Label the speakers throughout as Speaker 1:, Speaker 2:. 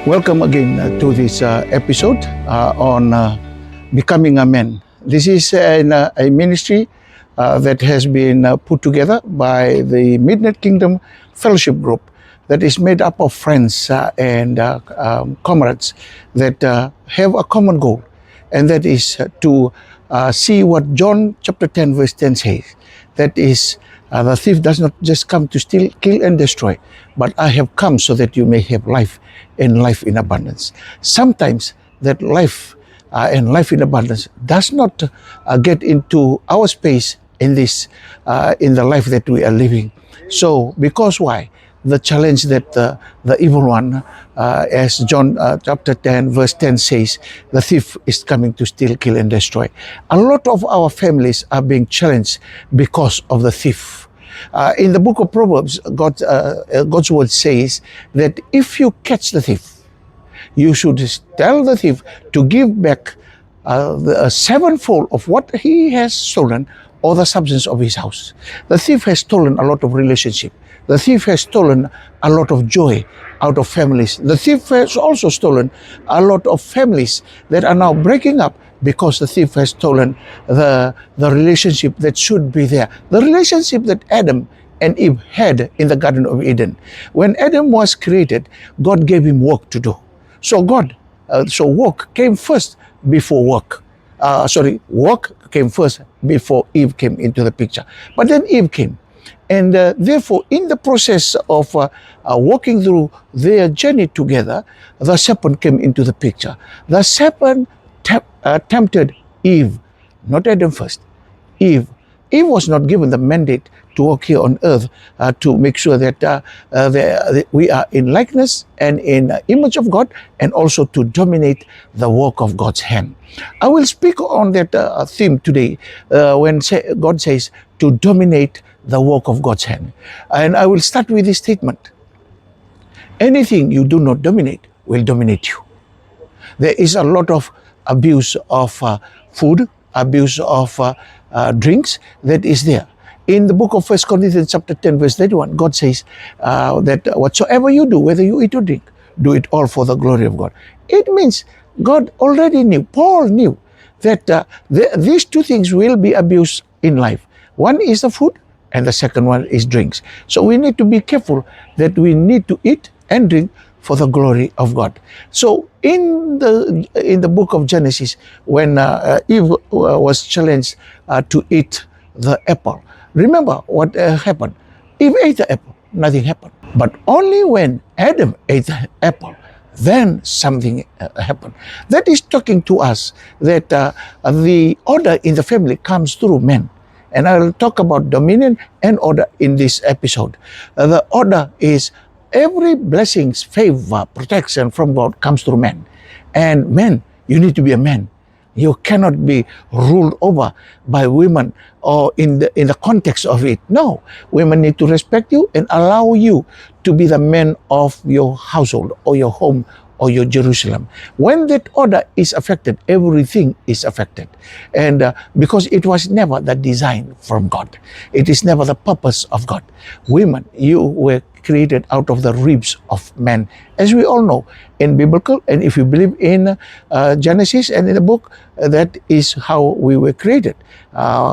Speaker 1: Welcome again to this episode on becoming a man. This is a ministry that has been put together by the Midnight Kingdom Fellowship Group that is made up of friends and comrades that have a common goal, and that is to see what John chapter 10 verse 10 says. That is, the thief does not just come to steal, kill, and destroy, but I have come so that you may have life and life in abundance. Sometimes that life and life in abundance does not get into our space in this in the life that we are living. So, because why? The challenge that the evil one, as John chapter 10 verse 10 says, the thief is coming to steal, kill, and destroy. A lot of our families are being challenged because of the thief. In the book of Proverbs, God's word says that if you catch the thief, you should tell the thief to give back the sevenfold of what he has stolen, or the substance of his house. The thief has stolen a lot of relationship. The thief has stolen a lot of joy out of families. The thief has also stolen a lot of families that are now breaking up because the thief has stolen the relationship that should be there. The relationship that Adam and Eve had in the Garden of Eden. When Adam was created, God gave him work to do. So work came first before work. Work came first before Eve came into the picture. But then Eve came. And therefore, in the process of walking through their journey together, the serpent came into the picture. The serpent tempted Eve, not Adam first, Eve. Eve was not given the mandate to walk here on earth to make sure that we are in likeness and in image of God, and also to dominate the work of God's hand. I will speak on that theme today when God says to dominate the work of God's hand. And I will start with this statement. Anything you do not dominate will dominate you. There is a lot of abuse of food, abuse of drinks that is there. In the book of 1 Corinthians chapter 10 verse 31, God says that whatsoever you do, whether you eat or drink, do it all for the glory of God. It means God already knew, Paul knew that these two things will be abused in life. One is the food, and the second one is drinks. So we need to be careful that we need to eat and drink for the glory of God. So in the book of Genesis, when Eve was challenged to eat the apple, remember what happened? Eve ate the apple, nothing happened. But only when Adam ate the apple, then something happened. That is talking to us that the order in the family comes through men. And I will talk about dominion and order in this episode. The order is every blessings, favor, protection from God comes through men. And men, you need to be a man. You cannot be ruled over by women or in the context of it. No, women need to respect you and allow you to be the man of your household or your home or your Jerusalem. When that order is affected, everything is affected. And because it was never the design from God. It is never the purpose of God. Women, you were created out of the ribs of man, as we all know in biblical, and if you believe in Genesis and in the book, that is how we were created.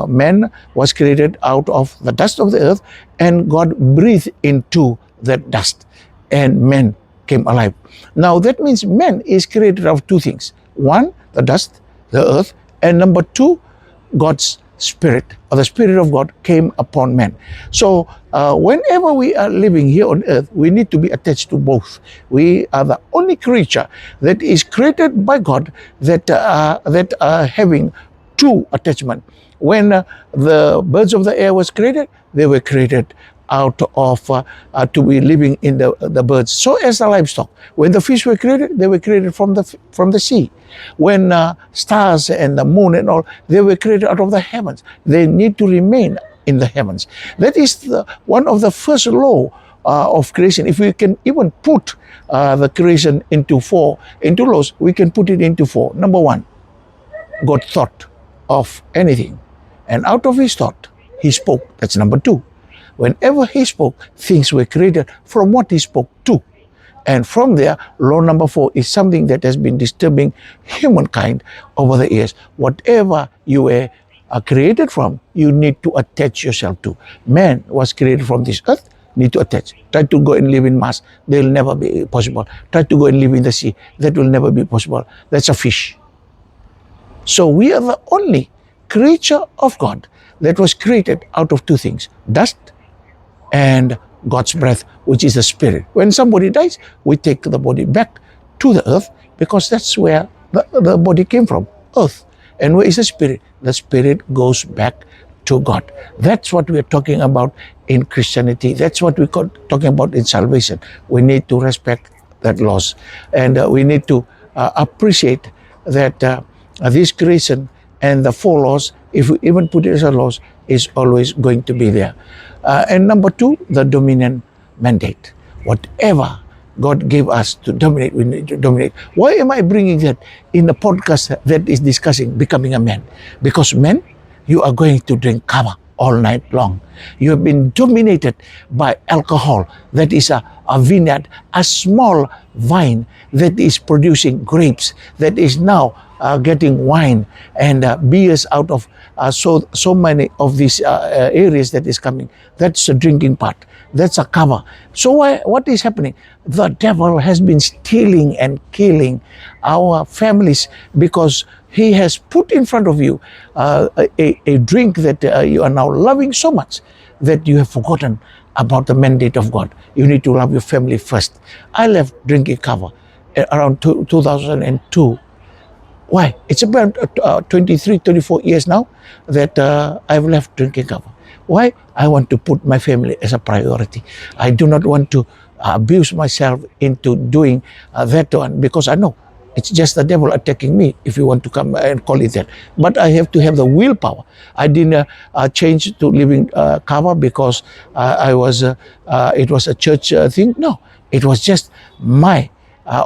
Speaker 1: Man was created out of the dust of the earth, and God breathed into that dust, and man came alive. Now that means man is created of two things. One, the dust, the earth, and number two, God's Spirit, or the Spirit of God came upon man. So whenever we are living here on earth, we need to be attached to both. We are the only creature that is created by God that are having two attachment. When the birds of the air was created, they were created out of to be living in the birds. So as the livestock, when the fish were created, they were created from the sea. When stars and the moon and all, they were created out of the heavens. They need to remain in the heavens. That is one of the first law of creation. If we can even put the creation into laws, we can put it into four. Number one, God thought of anything, and out of his thought, he spoke. That's number two. Whenever he spoke, things were created from what he spoke to. And from there, law number 4 is something that has been disturbing humankind over the years. Whatever you were created from, you need to attach yourself to. Man was created from this earth, need to attach. Try to go and live in Mars, they will never be possible. Try to go and live in the sea, that will never be possible. That's a fish. So we are the only creature of God that was created out of two things, dust and God's breath, which is the spirit. When somebody dies, we take the body back to the earth because that's where the body came from, earth. And where is the spirit? The spirit goes back to God. That's what we're talking about in Christianity. That's what we're talking about in salvation. We need to respect that laws. And we need to appreciate that this creation and the 4 laws, if we even put it as a laws, is always going to be there. And number 2, the dominion mandate. Whatever God gave us to dominate, we need to dominate. Why am I bringing that in the podcast that is discussing becoming a man? Because men, you are going to drink kava all night long. You have been dominated by alcohol. That is a vineyard, a small vine that is producing grapes, that is now getting wine and beers out of so many of these areas that is coming. That's a drinking part. That's a cover. So what is happening? The devil has been stealing and killing our families because he has put in front of you a drink that you are now loving so much that you have forgotten about the mandate of God. You need to love your family first. I left drinking cover around 2002. Why? It's about 23, 24 years now that I've left drinking cover. Why? I want to put my family as a priority. I do not want to abuse myself into doing that one because I know it's just the devil attacking me, if you want to come and call it that. But I have to have the willpower. I didn't change to living cover because it was a church thing. No, it was just my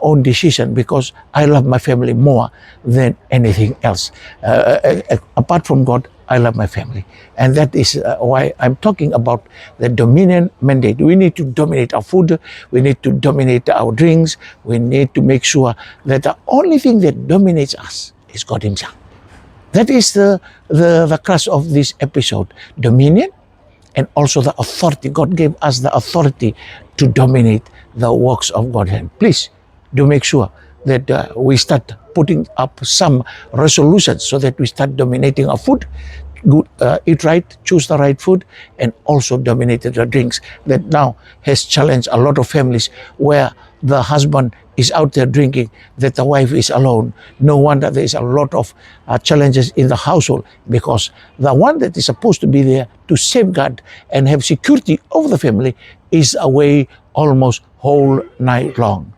Speaker 1: own decision because I love my family more than anything else. Apart from God, I love my family. And that is why I'm talking about the dominion mandate. We need to dominate our food. We need to dominate our drinks. We need to make sure that the only thing that dominates us is God Himself. That is the crux of this episode. Dominion and also the authority. God gave us the authority to dominate the works of God's hand. Please do make sure that we start putting up some resolutions so that we start dominating our food, eat right, choose the right food, and also dominate the drinks that now has challenged a lot of families where the husband is out there drinking, that the wife is alone. No wonder there is a lot of challenges in the household because the one that is supposed to be there to safeguard and have security over the family is away almost whole night long.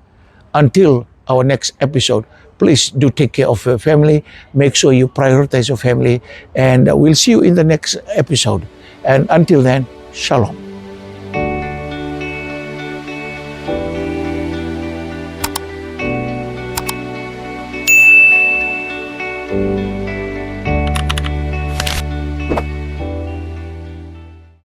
Speaker 1: Until our next episode, please do take care of your family. Make sure you prioritize your family. And we'll see you in the next episode. And until then, Shalom.